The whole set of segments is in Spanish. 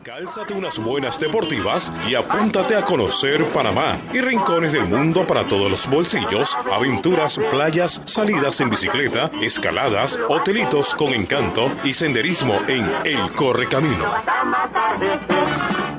Cálzate unas buenas deportivas y apúntate a conocer Panamá y rincones del mundo para todos los bolsillos, aventuras, playas, salidas en bicicleta, escaladas, hotelitos con encanto y senderismo en El Correcamino.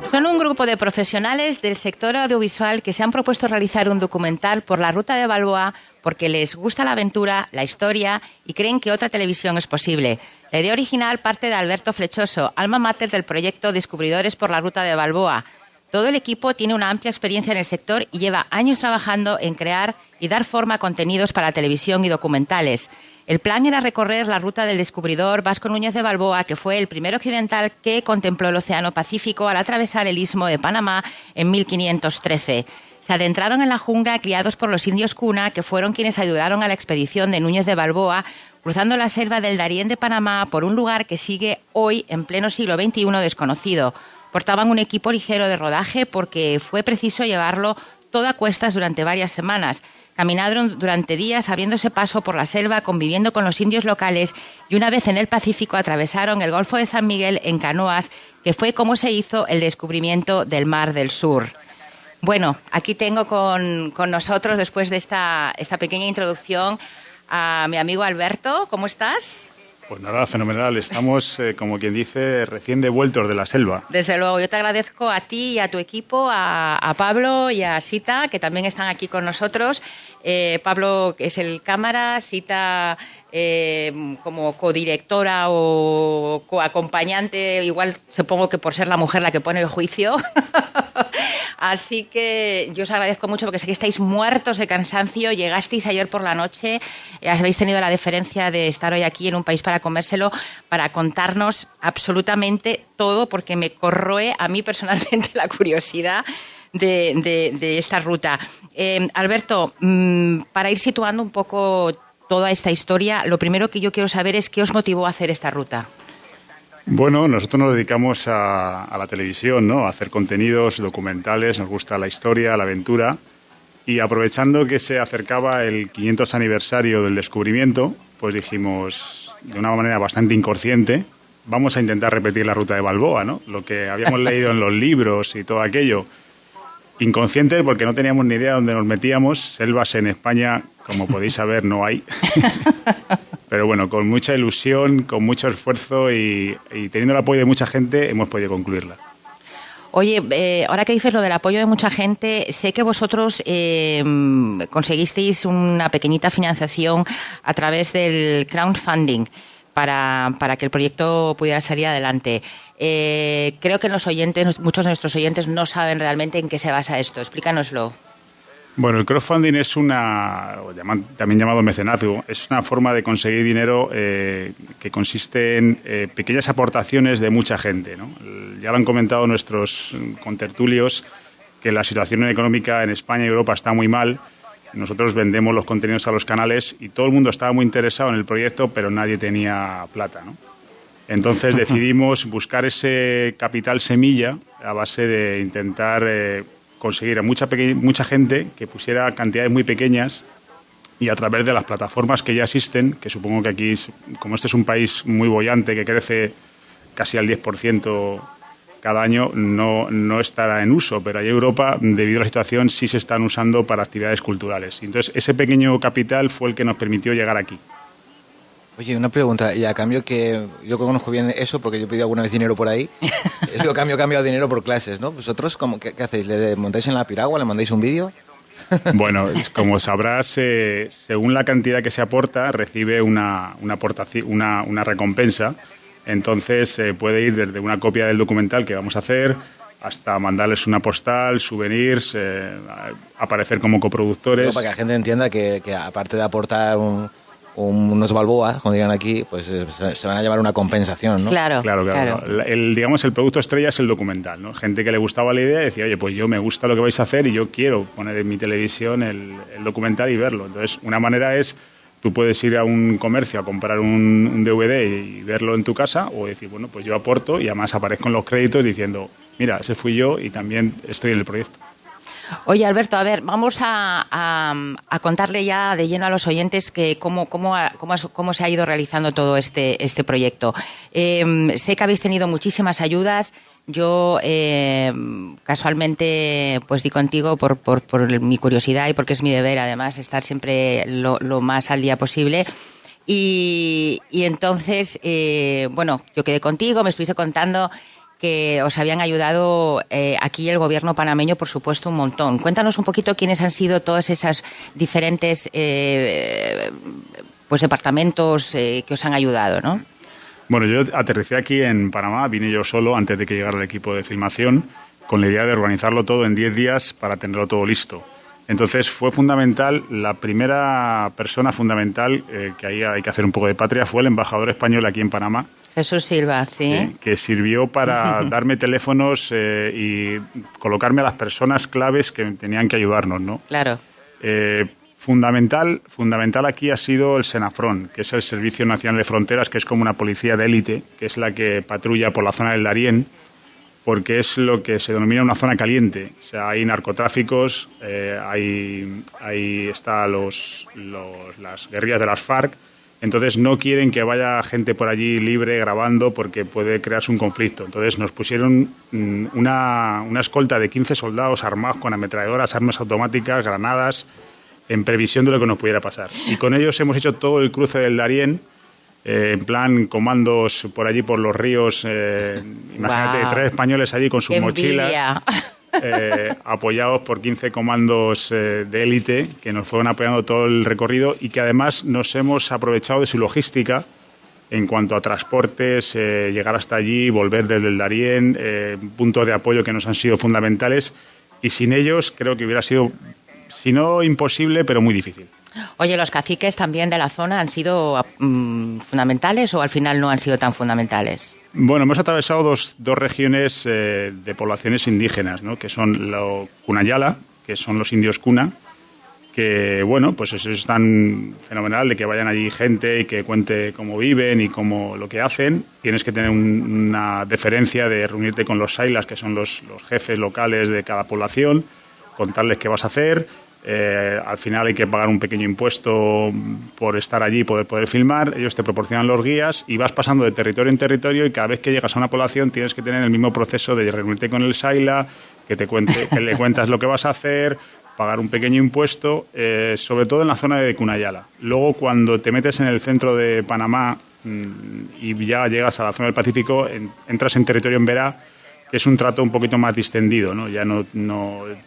Son un grupo de profesionales del sector audiovisual que se han propuesto realizar un documental por la Ruta de Balboa porque les gusta la aventura, la historia y creen que otra televisión es posible. La idea original parte de Alberto Flechoso, alma mater del proyecto Descubridores por la Ruta de Balboa. Todo el equipo tiene una amplia experiencia en el sector y lleva años trabajando en crear y dar forma a contenidos para televisión y documentales. El plan era recorrer la ruta del descubridor Vasco Núñez de Balboa, que fue el primer occidental que contempló el Océano Pacífico al atravesar el Istmo de Panamá en 1513. Se adentraron en la jungla criados por los indios Cuna, que fueron quienes ayudaron a la expedición de Núñez de Balboa, cruzando la selva del Darién de Panamá por un lugar que sigue hoy, en pleno siglo XXI, desconocido. Portaban un equipo ligero de rodaje porque fue preciso llevarlo todo a cuestas durante varias semanas. Caminaron durante días abriéndose paso por la selva, conviviendo con los indios locales y una vez en el Pacífico atravesaron el Golfo de San Miguel en canoas, que fue como se hizo el descubrimiento del Mar del Sur. Bueno, aquí tengo con nosotros, después de esta pequeña introducción, a mi amigo Alberto. ¿Cómo estás? Pues nada, fenomenal. Estamos, como quien dice, recién devueltos de la selva. Desde luego, yo te agradezco a ti y a tu equipo, a Pablo y a Sita, que también están aquí con nosotros. Pablo es el cámara, Sita como codirectora o coacompañante, igual supongo que por ser la mujer la que pone el juicio. Así que yo os agradezco mucho porque sé que estáis muertos de cansancio, llegasteis ayer por la noche, habéis tenido la deferencia de estar hoy aquí en Un País para Comérselo para contarnos absolutamente todo, porque me corroe a mí personalmente la curiosidad de esta ruta. Alberto, para ir situando un poco toda esta historia, lo primero que yo quiero saber es qué os motivó a hacer esta ruta. Bueno, nosotros nos dedicamos a la televisión, ¿no? A hacer contenidos documentales, nos gusta la historia, la aventura, y aprovechando que se acercaba el 500 aniversario del descubrimiento, pues dijimos, de una manera bastante inconsciente, vamos a intentar repetir la Ruta de Balboa, ¿no? Lo que habíamos leído en los libros y todo aquello. Inconscientes porque no teníamos ni idea de dónde nos metíamos. Selvas en España, como podéis saber, no hay. Pero bueno, con mucha ilusión, con mucho esfuerzo y teniendo el apoyo de mucha gente, hemos podido concluirla. Oye, ahora que dices lo del apoyo de mucha gente, sé que vosotros conseguisteis una pequeña financiación a través del crowdfunding para que el proyecto pudiera salir adelante. Creo que muchos de nuestros oyentes no saben realmente en qué se basa esto. Explícanoslo. Bueno, el crowdfunding es también llamado mecenazgo, es una forma de conseguir dinero que consiste en pequeñas aportaciones de mucha gente, ¿no? Ya lo han comentado nuestros contertulios, que la situación económica en España y Europa está muy mal. Nosotros vendemos los contenidos a los canales y todo el mundo estaba muy interesado en el proyecto, pero nadie tenía plata, ¿no? Entonces decidimos buscar ese capital semilla a base de intentar conseguir a mucha gente que pusiera cantidades muy pequeñas y a través de las plataformas que ya existen, que supongo que aquí, como este es un país muy boyante, que crece casi al 10% cada año, no estará en uso, pero ahí en Europa, debido a la situación, sí se están usando para actividades culturales. Entonces, ese pequeño capital fue el que nos permitió llegar aquí. Oye, una pregunta, y a cambio que yo conozco bien eso porque yo he pedido alguna vez dinero por ahí, yo he cambiado dinero por clases, ¿no? ¿Vosotros qué hacéis? ¿Le montáis en la piragua? ¿Le mandáis un vídeo? Bueno, como sabrás, según la cantidad que se aporta, recibe una recompensa. Entonces, puede ir desde una copia del documental que vamos a hacer hasta mandarles una postal, souvenirs, aparecer como coproductores. Para que la gente entienda que aparte de aportar unos balboas, como dirían aquí, pues se van a llevar una compensación, ¿no? Claro. El producto estrella es el documental, ¿no? Gente que le gustaba la idea decía, oye, pues yo me gusta lo que vais a hacer y yo quiero poner en mi televisión el documental y verlo. Entonces, una manera es, tú puedes ir a un comercio a comprar un DVD y verlo en tu casa, o decir, bueno, pues yo aporto y además aparezco en los créditos diciendo, mira, ese fui yo y también estoy en el proyecto. Oye, Alberto, a ver, vamos a contarle ya de lleno a los oyentes que cómo se ha ido realizando todo este proyecto. Sé que habéis tenido muchísimas ayudas. yo casualmente pues di contigo por mi curiosidad y porque es mi deber, además, estar siempre lo más al día posible. Y entonces, bueno, yo quedé contigo, me estuviste contando que os habían ayudado aquí el gobierno panameño, por supuesto, un montón. Cuéntanos un poquito quiénes han sido todas esas diferentes pues departamentos que os han ayudado, ¿no? Bueno, yo aterricé aquí en Panamá, vine yo solo antes de que llegara el equipo de filmación, con la idea de organizarlo todo en 10 días para tenerlo todo listo. Entonces fue fundamental, la primera persona fundamental, que ahí hay que hacer un poco de patria, fue el embajador español aquí en Panamá. Jesús Silva, sí. Que sirvió para darme teléfonos y colocarme a las personas claves que tenían que ayudarnos, ¿no? Claro. Fundamental aquí ha sido el Senafrón, que es el Servicio Nacional de Fronteras, que es como una policía de élite, que es la que patrulla por la zona del Darién, porque es lo que se denomina una zona caliente. O sea, hay narcotráficos, ahí están las guerrillas de las FARC, entonces no quieren que vaya gente por allí libre grabando porque puede crearse un conflicto. Entonces nos pusieron una escolta de 15 soldados armados con ametralladoras, armas automáticas, granadas, en previsión de lo que nos pudiera pasar. Y con ellos hemos hecho todo el cruce del Darién, en plan comandos por allí, por los ríos. Imagínate, wow. 3 españoles allí con sus mochilas, apoyados por 15 comandos de élite que nos fueron apoyando todo el recorrido y que además nos hemos aprovechado de su logística en cuanto a transportes, llegar hasta allí, volver desde el Darién, puntos de apoyo que nos han sido fundamentales, y sin ellos creo que hubiera sido, si no imposible, pero muy difícil. Oye, ¿los caciques también de la zona han sido fundamentales o al final no han sido tan fundamentales? Bueno, hemos atravesado dos regiones de poblaciones indígenas, ¿no? Que son los Cunayala, que son los indios Cuna, que, bueno, pues eso es tan fenomenal de que vayan allí gente y que cuente cómo viven y cómo lo que hacen. Tienes que tener una deferencia de reunirte con los sailas, que son los jefes locales de cada población, contarles qué vas a hacer. Al final hay que pagar un pequeño impuesto por estar allí y poder filmar. Ellos te proporcionan los guías y vas pasando de territorio en territorio, y cada vez que llegas a una población tienes que tener el mismo proceso de reunirte con el saila, que le cuentas lo que vas a hacer, pagar un pequeño impuesto, sobre todo en la zona de Cunayala. Luego, cuando te metes en el centro de Panamá y ya llegas a la zona del Pacífico, entras en territorio en Verá, que es un trato un poquito más distendido, ¿no? Ya no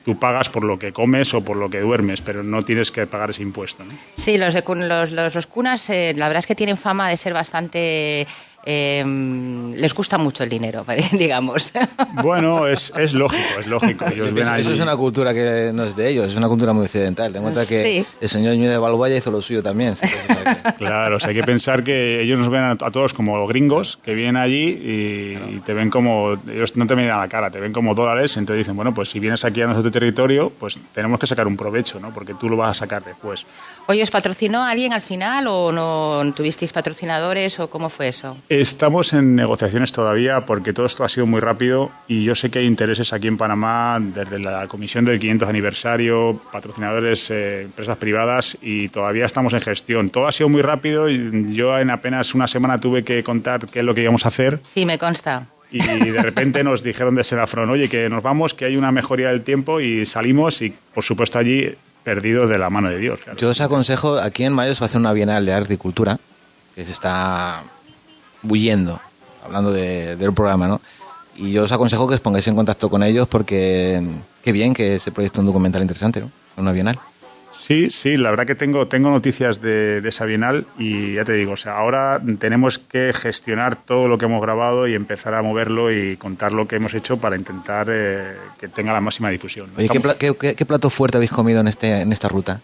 tú pagas por lo que comes o por lo que duermes, pero no tienes que pagar ese impuesto, ¿no? Sí, los cunas, la verdad es que tienen fama de ser bastante... les gusta mucho el dinero, digamos. Bueno, es lógico. Ellos ven allí. Eso es una cultura que no es de ellos, es una cultura muy occidental. Ten en cuenta que sí, el señor Ñuñoa de Balboa hizo lo suyo también. Claro, o sea, hay que pensar que ellos nos ven a todos como gringos que vienen allí y te ven como... Ellos no te miran a la cara, te ven como dólares, entonces dicen, bueno, pues si vienes aquí a nuestro territorio, pues tenemos que sacar un provecho, ¿no? Porque tú lo vas a sacar después. Oye, ¿os patrocinó alguien al final o no tuvisteis patrocinadores o cómo fue eso? Estamos en negociaciones todavía porque todo esto ha sido muy rápido y yo sé que hay intereses aquí en Panamá desde la comisión del 500 aniversario, patrocinadores, empresas privadas, y todavía estamos en gestión. Todo ha sido muy rápido y yo en apenas una semana tuve que contar qué es lo que íbamos a hacer. Sí, me consta. Y de repente nos dijeron de Senafrón, oye, que nos vamos, que hay una mejoría del tiempo, y salimos y, por supuesto, allí perdidos de la mano de Dios. Claro. Yo os aconsejo, aquí en mayo se va a hacer una Bienal de Arte y Cultura, que se está bulliendo, hablando del programa, ¿no? Y yo os aconsejo que os pongáis en contacto con ellos porque qué bien que se proyecte un documental interesante, ¿no? Una Bienal. Sí, la verdad que tengo noticias de esa Bienal y ya te digo, o sea, ahora tenemos que gestionar todo lo que hemos grabado y empezar a moverlo y contar lo que hemos hecho para intentar que tenga la máxima difusión, ¿no? Oye, ¿qué plato fuerte habéis comido en esta ruta?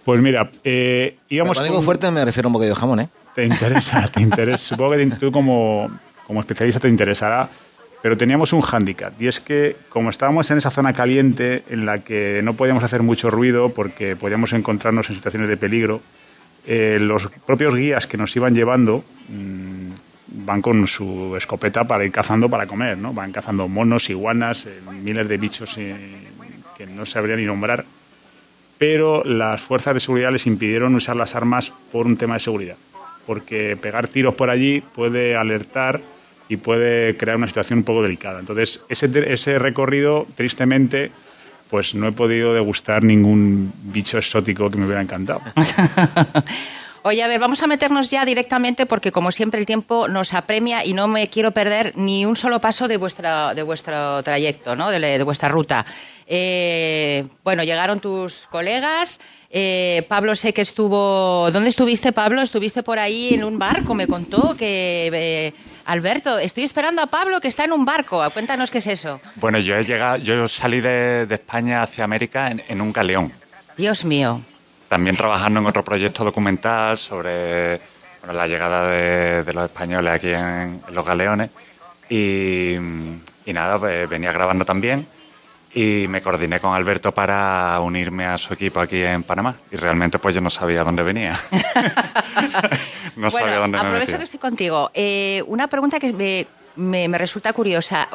Pues mira, íbamos... Cuando digo fuerte me refiero a un bocadillo de jamón, ¿eh? Te interesa. Supongo que tú como especialista te interesará, pero teníamos un hándicap, y es que como estábamos en esa zona caliente en la que no podíamos hacer mucho ruido porque podíamos encontrarnos en situaciones de peligro, los propios guías que nos iban llevando van con su escopeta para ir cazando para comer, ¿no? Van cazando monos, iguanas, miles de bichos que no sabría ni nombrar, pero las fuerzas de seguridad les impidieron usar las armas por un tema de seguridad, porque pegar tiros por allí puede alertar y puede crear una situación un poco delicada. Entonces, ese recorrido, tristemente, pues no he podido degustar ningún bicho exótico que me hubiera encantado. Oye, a ver, vamos a meternos ya directamente porque, como siempre, el tiempo nos apremia y no me quiero perder ni un solo paso de vuestro trayecto, ¿no? De vuestra ruta. Bueno, llegaron tus colegas. Pablo sé que estuvo... ¿Dónde estuviste, Pablo? ¿Estuviste por ahí en un barco? Me contó que... Alberto, estoy esperando a Pablo que está en un barco. Cuéntanos qué es eso. Bueno, yo salí de España hacia América en un galeón. Dios mío. También trabajando en otro proyecto documental sobre la llegada de los españoles aquí en los galeones. Y nada, pues venía grabando también. Y me coordiné con Alberto para unirme a su equipo aquí en Panamá. Y realmente pues yo no sabía dónde venía. No sabía dónde me metía. Aprovecho que estoy contigo. Una pregunta que me resulta curiosa.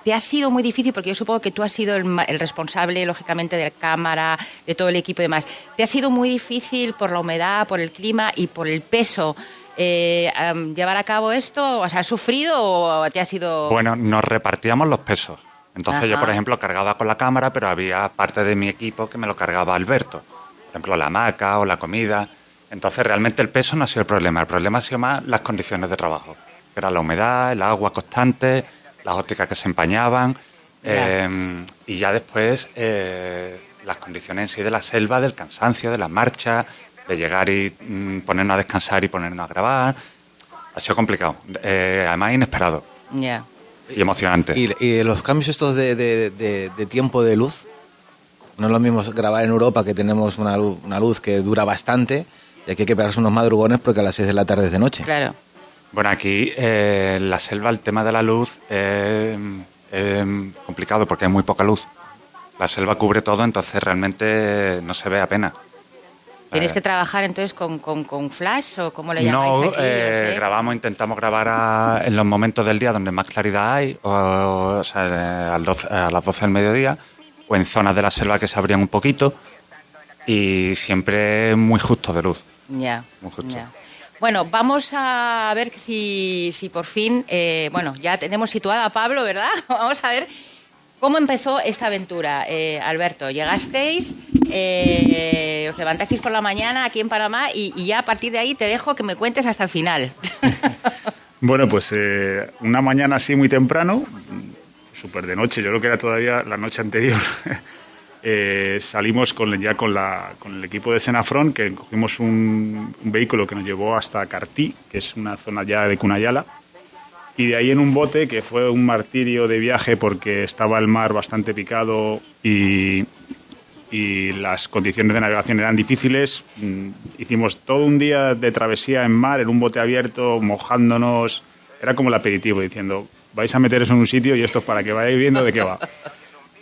¿Te ha sido muy difícil? Porque yo supongo que tú has sido el responsable, lógicamente, de la cámara, de todo el equipo y demás. ¿Te ha sido muy difícil por la humedad, por el clima y por el peso llevar a cabo esto? O sea, ¿has sufrido o te ha sido...? Bueno, nos repartíamos los pesos. Entonces yo, por ejemplo, cargaba con la cámara, pero había parte de mi equipo que me lo cargaba Alberto. Por ejemplo, la hamaca o la comida. Entonces realmente el peso no ha sido el problema. El problema ha sido más las condiciones de trabajo. Era la humedad, el agua constante, las ópticas que se empañaban. Y ya después las condiciones en sí de la selva, del cansancio, de las marchas, de llegar y ponernos a descansar y ponernos a grabar. Ha sido complicado. Además inesperado. Ya. Y emocionante. Y los cambios estos de tiempo de luz, no es lo mismo grabar en Europa, que tenemos una luz que dura bastante, y aquí hay que pegarse unos madrugones porque a las 6 de la tarde es de noche. Claro. Bueno, aquí en la selva el tema de la luz es complicado porque hay muy poca luz. La selva cubre todo, entonces realmente no se ve apenas. ¿Tienes que trabajar entonces con flash o cómo le llamáis No, aquí? intentamos grabar en los momentos del día donde más claridad hay, o sea, a las 12 del mediodía, o en zonas de la selva que se abrían un poquito, y siempre muy justo de luz. Ya. Muy justo. Ya. Bueno, vamos a ver si por fin, ya tenemos situada a Pablo, ¿verdad? Vamos a ver cómo empezó esta aventura. Alberto, llegasteis, os levantasteis por la mañana aquí en Panamá y ya a partir de ahí te dejo que me cuentes hasta el final. Bueno, pues una mañana así muy temprano, súper de noche, yo creo que era todavía la noche anterior, salimos con el equipo de Senafrón, que cogimos un vehículo que nos llevó hasta Cartí, que es una zona ya de Cunayala, y de ahí en un bote, que fue un martirio de viaje porque estaba el mar bastante picado y las condiciones de navegación eran difíciles. Hicimos todo un día de travesía en mar, en un bote abierto, mojándonos. Era como el aperitivo, diciendo, vais a meteros en un sitio y esto es para que vayáis viendo de qué va.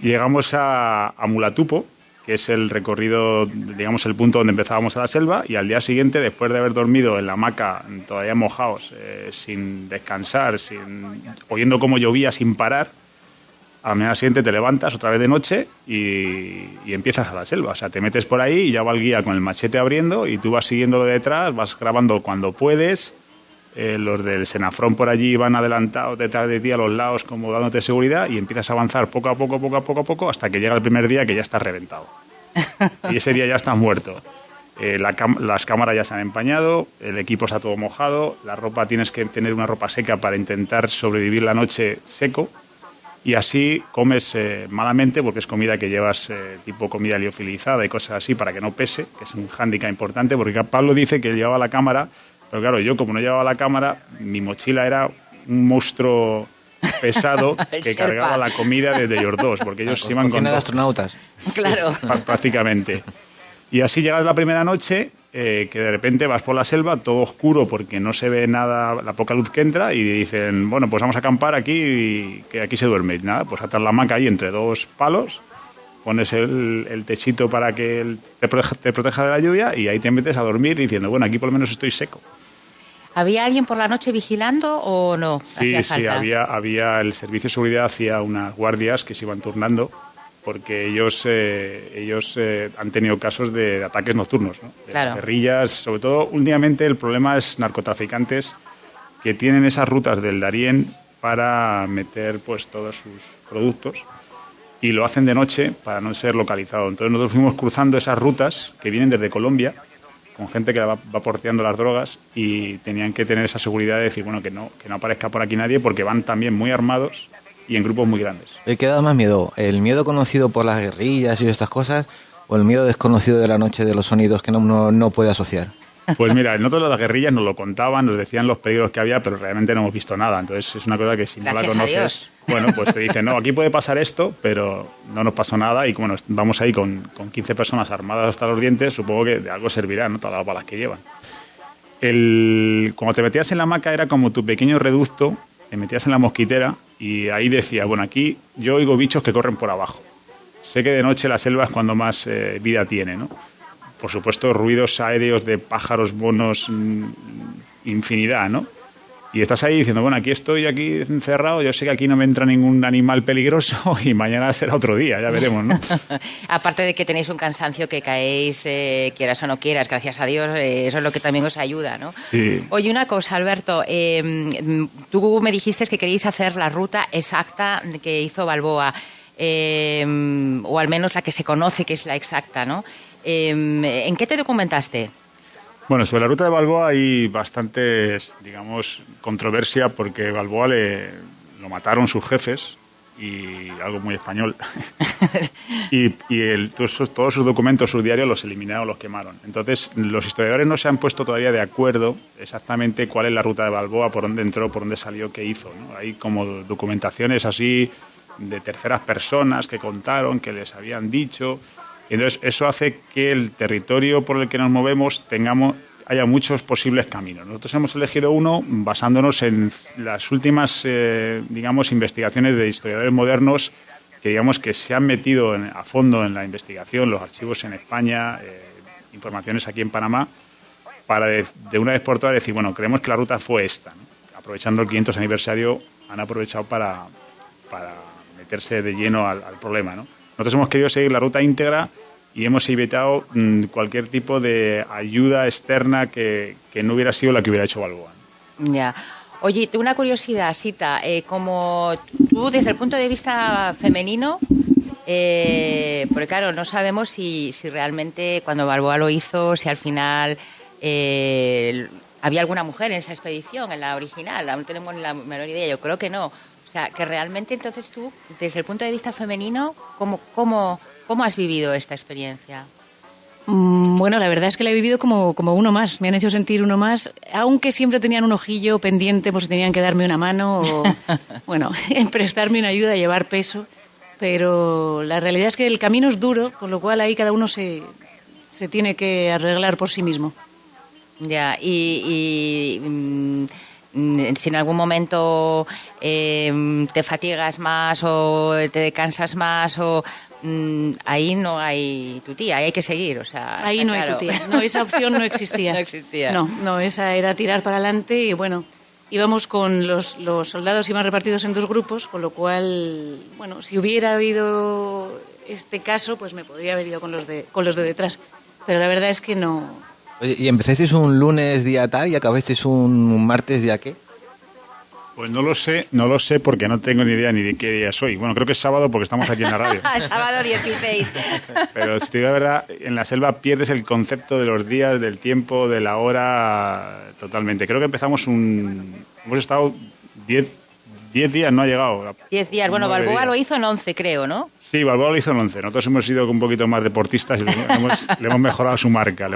Llegamos a Mulatupo, que es el recorrido, digamos, el punto donde empezábamos a la selva, y al día siguiente, después de haber dormido en la hamaca, todavía mojados, sin descansar, oyendo cómo llovía sin parar, a la mañana siguiente te levantas otra vez de noche y empiezas a la selva. O sea, te metes por ahí y ya va el guía con el machete abriendo y tú vas siguiéndolo detrás, vas grabando cuando puedes. Los del Senafrón por allí van adelantados detrás de ti a los lados como dándote seguridad y empiezas a avanzar poco a poco hasta que llega el primer día que ya estás reventado. Y ese día ya estás muerto. Las cámaras ya se han empañado, el equipo está todo mojado, la ropa tienes que tener una ropa seca para intentar sobrevivir la noche seco. Y así comes malamente porque es comida que llevas tipo comida liofilizada y cosas así para que no pese, que es un hándicap importante porque Pablo dice que llevaba la cámara, pero claro, yo como no llevaba la cámara, mi mochila era un monstruo pesado que cargaba la comida desde ellos dos, porque ellos se iban con... Cocina de astronautas. Claro. Prácticamente. Y así llegas la primera noche, que de repente vas por la selva, todo oscuro porque no se ve nada, la poca luz que entra, y dicen, bueno, pues vamos a acampar aquí y que aquí se duerme. Y nada, pues atas la hamaca ahí entre dos palos, pones el techito para que te proteja de la lluvia y ahí te metes a dormir diciendo, bueno, aquí por lo menos estoy seco. ¿Había alguien por la noche vigilando o no? Sí, había el servicio de seguridad, hacía unas guardias que se iban turnando porque ellos han tenido casos de ataques nocturnos, ¿no? De claro. Guerrillas, sobre todo últimamente el problema es narcotraficantes que tienen esas rutas del Darién para meter pues todos sus productos, y lo hacen de noche para no ser localizado. Entonces nosotros fuimos cruzando esas rutas que vienen desde Colombia, con gente que va porteando las drogas, y tenían que tener esa seguridad de decir, bueno, que no aparezca por aquí nadie, porque van también muy armados y en grupos muy grandes. ¿Qué da más miedo? ¿El miedo conocido por las guerrillas y estas cosas, o el miedo desconocido de la noche de los sonidos que no puede asociar? Pues mira, nosotros las guerrillas nos lo contaban, nos decían los peligros que había, pero realmente no hemos visto nada. Entonces es una cosa que si no la conoces, bueno, pues te dicen, no, aquí puede pasar esto, pero no nos pasó nada. Y bueno, vamos ahí con 15 personas armadas hasta los dientes, supongo que de algo servirá, ¿no? Todas las balas que llevan. Cuando te metías en la hamaca era como tu pequeño reducto, te metías en la mosquitera y ahí decía, bueno, aquí yo oigo bichos que corren por abajo. Sé que de noche la selva es cuando más vida tiene, ¿no? Por supuesto, ruidos aéreos de pájaros, monos, infinidad, ¿no? Y estás ahí diciendo, bueno, aquí estoy aquí encerrado, yo sé que aquí no me entra ningún animal peligroso y mañana será otro día, ya veremos, ¿no? Aparte de que tenéis un cansancio que caéis, quieras o no quieras, gracias a Dios, eso es lo que también os ayuda, ¿no? Sí. Oye, una cosa, Alberto, tú me dijiste que queríais hacer la ruta exacta que hizo Balboa, o al menos la que se conoce que es la exacta, ¿no? ¿En qué te documentaste? Bueno, sobre la ruta de Balboa hay bastantes, digamos, controversia porque Balboa lo mataron sus jefes, y algo muy español. y todos sus documentos, sus diarios los eliminaron, los quemaron. Entonces, los historiadores no se han puesto todavía de acuerdo exactamente cuál es la ruta de Balboa, por dónde entró, por dónde salió, qué hizo, ¿no? Hay como documentaciones así de terceras personas que contaron, que les habían dicho. Entonces, eso hace que el territorio por el que nos movemos haya muchos posibles caminos. Nosotros hemos elegido uno basándonos en las últimas, digamos, investigaciones de historiadores modernos que, digamos, que se han metido a fondo en la investigación, los archivos en España, informaciones aquí en Panamá, para de una vez por todas decir, bueno, creemos que la ruta fue esta, ¿no? Aprovechando el 500 aniversario, han aprovechado para meterse de lleno al problema, ¿no? Nosotros hemos querido seguir la ruta íntegra y hemos evitado cualquier tipo de ayuda externa que no hubiera sido la que hubiera hecho Balboa. Ya. Oye, tengo una curiosidad, Sita. Como tú, desde el punto de vista femenino, porque claro, no sabemos si realmente cuando Balboa lo hizo, si al final había alguna mujer en esa expedición, en la original. No tenemos ni la menor idea, yo creo que no. O sea, que realmente entonces tú, desde el punto de vista femenino, ¿cómo has vivido esta experiencia? Bueno, la verdad es que la he vivido como uno más. Me han hecho sentir uno más, aunque siempre tenían un ojillo pendiente por si tenían que darme una mano o, bueno, prestarme una ayuda, llevar peso. Pero la realidad es que el camino es duro, con lo cual ahí cada uno se tiene que arreglar por sí mismo. Ya, si en algún momento te fatigas más o te cansas más, o ahí no hay tutía, ahí hay que seguir, o sea, ahí no claro. hay tutía, no, esa opción no existía. No existía. No, esa era tirar para adelante y bueno, íbamos con los soldados, iban repartidos en dos grupos, con lo cual, bueno, si hubiera habido este caso, pues me podría haber ido con los de detrás, pero la verdad es que no. Oye, ¿y empezasteis un lunes día tal y acabasteis un martes día qué? Pues no lo sé porque no tengo ni idea ni de qué día soy. Bueno, creo que es sábado porque estamos aquí en la radio. Sábado 16. Pero si te digo la verdad, en la selva pierdes el concepto de los días, del tiempo, de la hora, totalmente. Creo que hemos estado 10 días, no ha llegado. 10 días, bueno, Balboa lo hizo en 11, creo, ¿no? Sí, Balboa lo hizo en 11. Nosotros hemos sido un poquito más deportistas y le hemos mejorado su marca.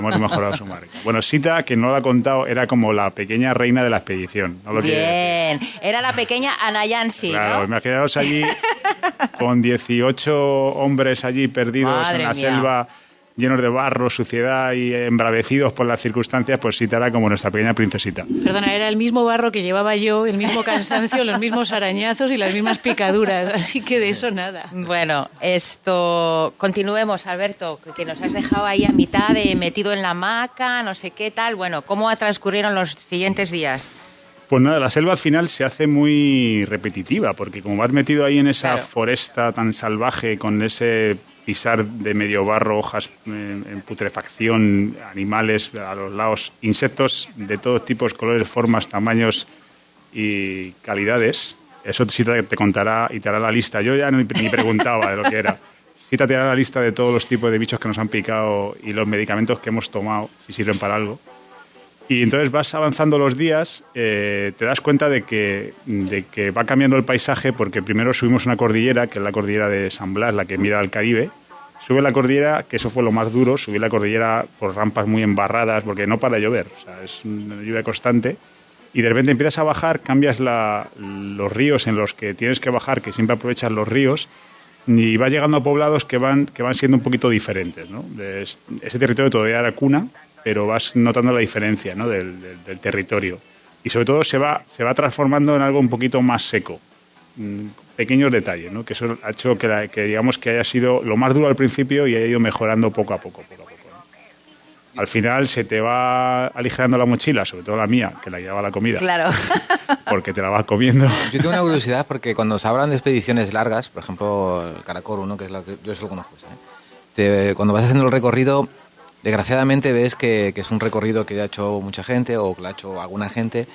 Bueno, Sita, que no lo ha contado, era como la pequeña reina de la expedición. ¿No? Bien, era la pequeña Anayansi, claro, ¿no? imaginaos allí con 18 hombres allí perdidos Madre en la mía. selva, llenos de barro, suciedad y embravecidos por las circunstancias, pues Sita era como nuestra pequeña princesita. Perdona, era el mismo barro que llevaba yo, el mismo cansancio, los mismos arañazos y las mismas picaduras, así que de eso nada. Bueno, continuemos, Alberto, que nos has dejado ahí a mitad metido en la hamaca, no sé qué tal. Bueno, ¿cómo transcurrieron los siguientes días? Pues nada, la selva al final se hace muy repetitiva, porque como vas metido ahí en esa foresta tan salvaje, con ese pisar de medio barro, hojas en putrefacción, animales a los lados, insectos de todos tipos, colores, formas, tamaños y calidades, Eso Sita te contará y te hará la lista. Yo ya ni preguntaba de lo que era. Sita te hará la lista de todos los tipos de bichos que nos han picado y los medicamentos que hemos tomado, si sirven para algo. Y entonces vas avanzando los días, te das cuenta de que va cambiando el paisaje, porque primero subimos una cordillera, que es la cordillera de San Blas, la que mira al Caribe. Sube la cordillera, que eso fue lo más duro, subir la cordillera por rampas muy embarradas, porque no para de llover, o sea, es una lluvia constante. Y de repente empiezas a bajar, cambias los ríos en los que tienes que bajar, que siempre aprovechas los ríos, y vas llegando a poblados que van siendo un poquito diferentes, ¿no? Ese territorio todavía era cuna, pero vas notando la diferencia, ¿no? del territorio. Y sobre todo se va transformando en algo un poquito más seco. Pequeños detalles, ¿no? Que eso ha hecho que digamos que haya sido lo más duro al principio y haya ido mejorando poco a poco, ¿no? Al final se te va aligerando la mochila, sobre todo la mía, que la llevaba la comida. Claro. Porque te la vas comiendo. Yo tengo una curiosidad porque cuando se hablan de expediciones largas, por ejemplo el Karakorum, ¿no? Que es la que yo eso lo conozco, cuando vas haciendo el recorrido, desgraciadamente ves que es un recorrido que ya ha hecho mucha gente o que lo ha hecho alguna gente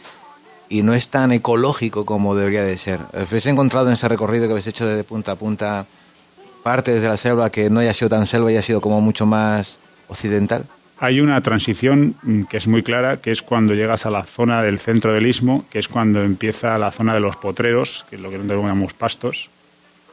y no es tan ecológico como debería de ser. ¿Habéis encontrado en ese recorrido que habéis hecho de punta a punta partes de la selva que no haya sido tan selva y haya sido como mucho más occidental? Hay una transición que es muy clara, que es cuando llegas a la zona del centro del istmo, que es cuando empieza la zona de los potreros, que es lo que llamamos pastos,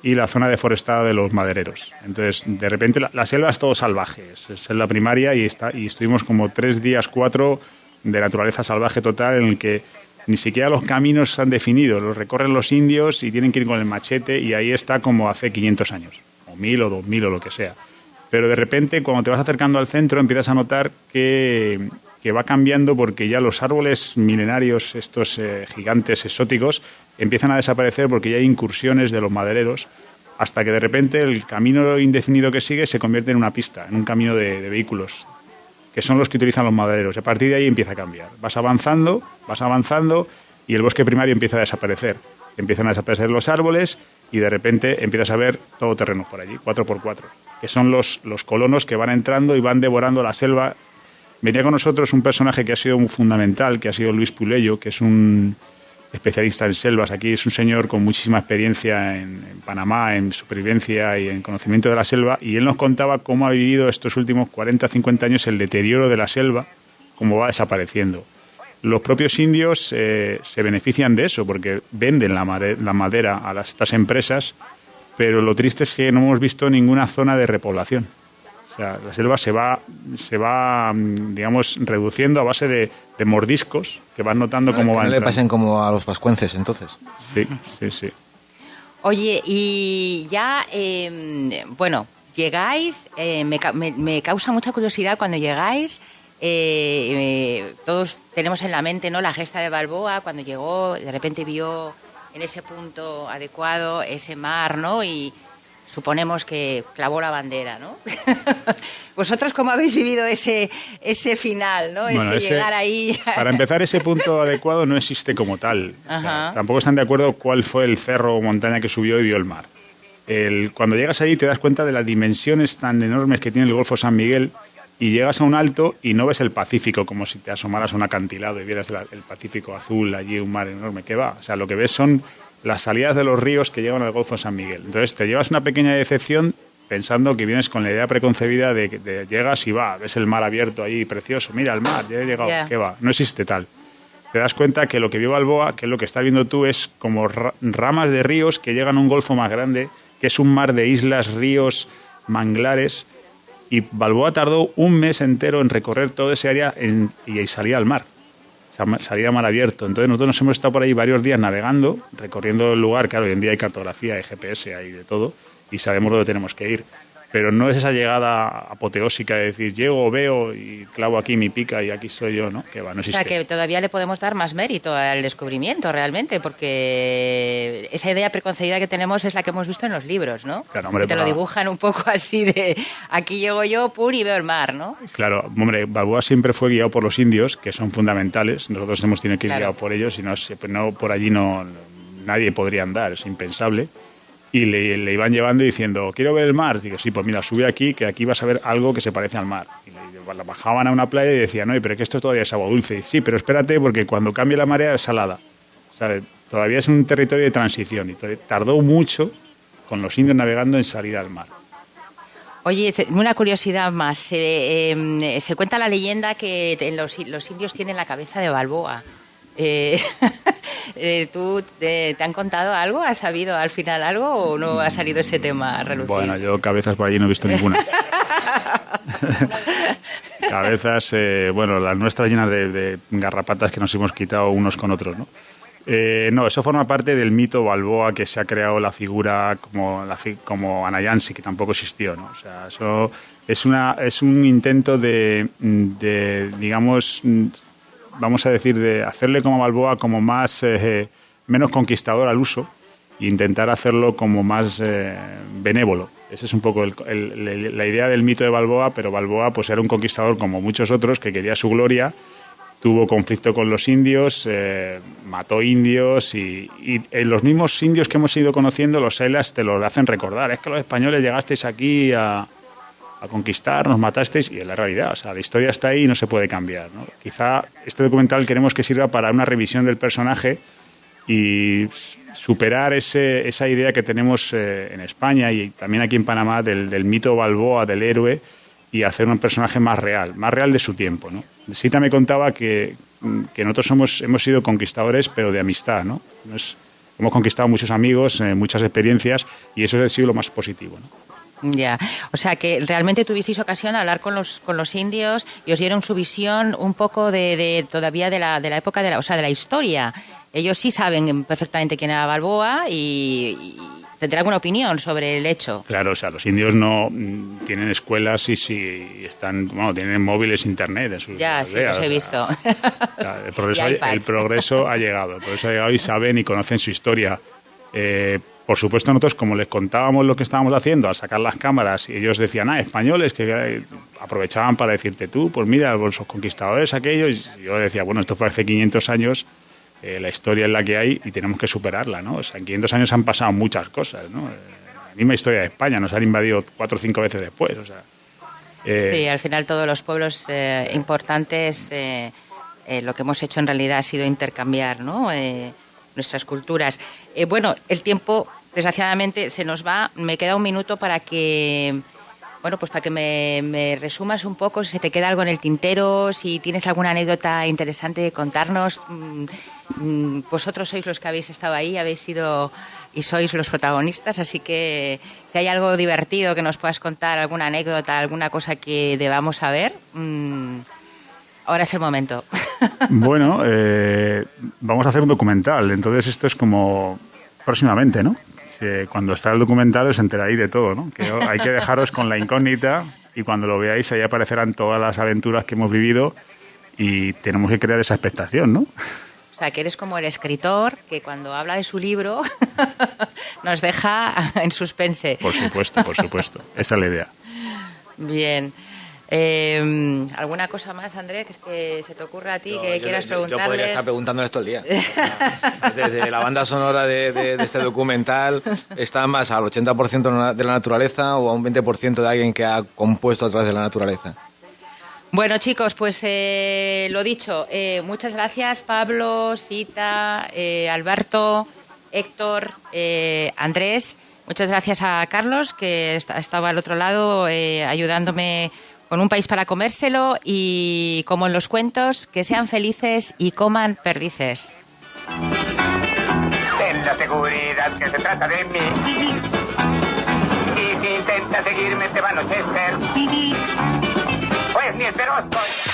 y la zona deforestada de los madereros. Entonces, de repente, la selva es todo salvaje, es la primaria y estuvimos como 3 días, 4 de naturaleza salvaje total, en el que ni siquiera los caminos se han definido, los recorren los indios y tienen que ir con el machete, y ahí está como hace 500 años, o 1000 o 2000 o lo que sea. Pero de repente, cuando te vas acercando al centro, empiezas a notar que va cambiando, porque ya los árboles milenarios, estos gigantes exóticos, empiezan a desaparecer porque ya hay incursiones de los madereros, hasta que de repente el camino indefinido que sigue se convierte en una pista, en un camino de vehículos, que son los que utilizan los madereros. A partir de ahí empieza a cambiar. Vas avanzando y el bosque primario empieza a desaparecer. Empiezan a desaparecer los árboles y de repente empiezas a ver todo terreno por allí, 4x4, que son los colonos que van entrando y van devorando la selva. Venía con nosotros un personaje que ha sido muy fundamental, que ha sido Luis Puleyo, que es un especialista en selvas. Aquí es un señor con muchísima experiencia en Panamá, en supervivencia y en conocimiento de la selva, y él nos contaba cómo ha vivido estos últimos 40, 50 años el deterioro de la selva, cómo va desapareciendo. Los propios indios se benefician de eso, porque venden la madera a estas empresas, pero lo triste es que no hemos visto ninguna zona de repoblación. O sea, la selva se va digamos, reduciendo a base de mordiscos que van notando cómo van. Que no le pasen como a los vascuences, entonces. Sí. Oye, y ya, bueno, llegáis, me causa mucha curiosidad cuando llegáis. Todos tenemos en la mente, ¿no?, la gesta de Balboa cuando llegó, de repente vio en ese punto adecuado ese mar, ¿no? Y suponemos que clavó la bandera, ¿no? ¿Vosotros cómo habéis vivido ese final, ¿no? Bueno, ese llegar ahí. Para empezar, ese punto adecuado no existe como tal. O sea, tampoco están de acuerdo cuál fue el cerro o montaña que subió y vio el mar. Cuando llegas allí te das cuenta de las dimensiones tan enormes que tiene el Golfo San Miguel, y llegas a un alto y no ves el Pacífico como si te asomaras a un acantilado y vieras el Pacífico azul, allí un mar enorme. ¿Qué va? O sea, lo que ves son las salidas de los ríos que llegan al Golfo San Miguel. Entonces te llevas una pequeña decepción pensando que vienes con la idea preconcebida de llegas y ves el mar abierto ahí, precioso, mira el mar, ya he llegado. ¿Qué va? No existe tal. Te das cuenta que lo que vio Balboa, que es lo que estás viendo tú, es como ramas de ríos que llegan a un golfo más grande, que es un mar de islas, ríos, manglares. Y Balboa tardó un mes entero en recorrer todo ese área y salía al mar, salía a mar abierto. Entonces nosotros nos hemos estado por ahí varios días navegando, recorriendo el lugar. Claro, hoy en día hay cartografía, hay GPS, hay de todo, y sabemos dónde tenemos que ir. Pero no es esa llegada apoteósica de decir, llego, veo y clavo aquí mi pica y aquí soy yo, ¿no? Que va, no existe. O sea, que todavía le podemos dar más mérito al descubrimiento, porque esa idea preconcebida que tenemos es la que hemos visto en los libros, ¿no? Claro, hombre, y te lo dibujan un poco así de, aquí llego yo, y veo el mar, ¿no? Claro, hombre, Balboa siempre fue guiado por los indios, que son fundamentales. Nosotros hemos tenido que ir guiados por ellos, y no por allí nadie podría andar, es impensable. Y le iban llevando y diciendo, ¿quiero ver el mar? Digo, sí, pues mira, sube aquí, que aquí vas a ver algo que se parece al mar. Y la bajaban a una playa y decían, no, pero que esto todavía es agua dulce. Y sí, pero espérate, porque cuando cambie la marea es salada. O sea, todavía es un territorio de transición y tardó mucho con los indios navegando en salir al mar. Oye, una curiosidad más. Se cuenta la leyenda que los indios tienen la cabeza de Balboa. ¿Tú te han contado algo? ¿Has sabido al final algo o no ha salido ese tema a relucir? Bueno, yo cabezas por allí no he visto ninguna. Cabezas, las nuestras llenas de garrapatas que nos hemos quitado unos con otros, ¿no? No, eso forma parte del mito Balboa, que se ha creado la figura como Anayansi, que tampoco existió, ¿no? O sea, eso es un intento de digamos, vamos a decir, de hacerle como Balboa como más menos conquistador al uso e intentar hacerlo como más benévolo. Esa es un poco la idea del mito de Balboa, pero Balboa pues era un conquistador como muchos otros que quería su gloria. Tuvo conflicto con los indios, mató indios y los mismos indios que hemos ido conociendo, los Ailas te lo hacen recordar. Es que los españoles llegasteis aquí a conquistar, nos matasteis, y es la realidad. O sea, la historia está ahí y no se puede cambiar, ¿no? Quizá este documental queremos que sirva para una revisión del personaje y superar esa idea que tenemos en España y también aquí en Panamá del mito Balboa, del héroe, y hacer un personaje más real de su tiempo, ¿no? Sita me contaba que nosotros hemos sido conquistadores, pero de amistad, ¿no? Hemos conquistado muchos amigos, muchas experiencias, y eso ha sido lo más positivo, ¿no? Ya, o sea que realmente tuvisteis ocasión de hablar con los indios y os dieron su visión un poco todavía de la época de la historia. Ellos sí saben perfectamente quién era Balboa y ¿tendrá alguna opinión sobre el hecho? Claro, o sea, los indios no tienen escuelas y tienen móviles, internet en sus ya, aldeas, sí, los he visto. O sea, el progreso ha llegado y saben y conocen su historia. Por supuesto, nosotros, como les contábamos lo que estábamos haciendo al sacar las cámaras, y ellos decían, españoles, que aprovechaban para decirte tú, pues mira, los conquistadores aquellos, y yo decía, bueno, esto fue hace 500 años, la historia es la que hay y tenemos que superarla, ¿no? O sea, en 500 años han pasado muchas cosas, ¿no? La misma historia de España, nos han invadido 4 o 5 veces después, o sea... Sí, al final todos los pueblos importantes, lo que hemos hecho en realidad ha sido intercambiar, ¿no? Nuestras culturas. Bueno, el tiempo, desgraciadamente, se nos va. Me queda un minuto para que... Bueno, pues para que me resumas un poco, si se te queda algo en el tintero, si tienes alguna anécdota interesante de contarnos. Vosotros sois los que habéis estado ahí, habéis sido y sois los protagonistas, así que si hay algo divertido que nos puedas contar, alguna anécdota, alguna cosa que debamos saber, ahora es el momento. Bueno, vamos a hacer un documental, entonces esto es como próximamente, ¿no? Cuando está el documental os enteraréis de todo, ¿no? Que hay que dejaros con la incógnita y cuando lo veáis ahí aparecerán todas las aventuras que hemos vivido y tenemos que crear esa expectación, ¿no? O sea, que eres como el escritor que cuando habla de su libro nos deja en suspense. Por supuesto. Esa es la idea. Bien. ¿Alguna cosa más, Andrés, que se te ocurra a ti que quieras preguntarles? Yo podría estar preguntándoles todo el día. Desde la banda sonora de este documental está más al 80% de la naturaleza o a un 20% de alguien que ha compuesto a través de la naturaleza. Bueno, chicos, pues lo dicho, muchas gracias Pablo, Sita, Alberto, Héctor, Andrés. Muchas gracias a Carlos, que estaba al otro lado ayudándome con Un país para comérselo, y como en los cuentos, que sean felices y coman perdices. Ten la seguridad que se trata de mí. Y si intenta seguirme te va a anochecer. Pues ni enteros soy.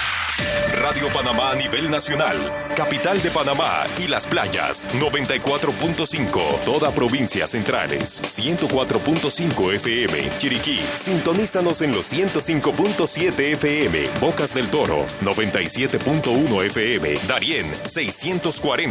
Radio Panamá a nivel nacional. Capital de Panamá y las playas. 94.5. Toda provincia centrales. 104.5 FM. Chiriquí. Sintonízanos en los 105.7 FM. Bocas del Toro. 97.1 FM. Darién. 640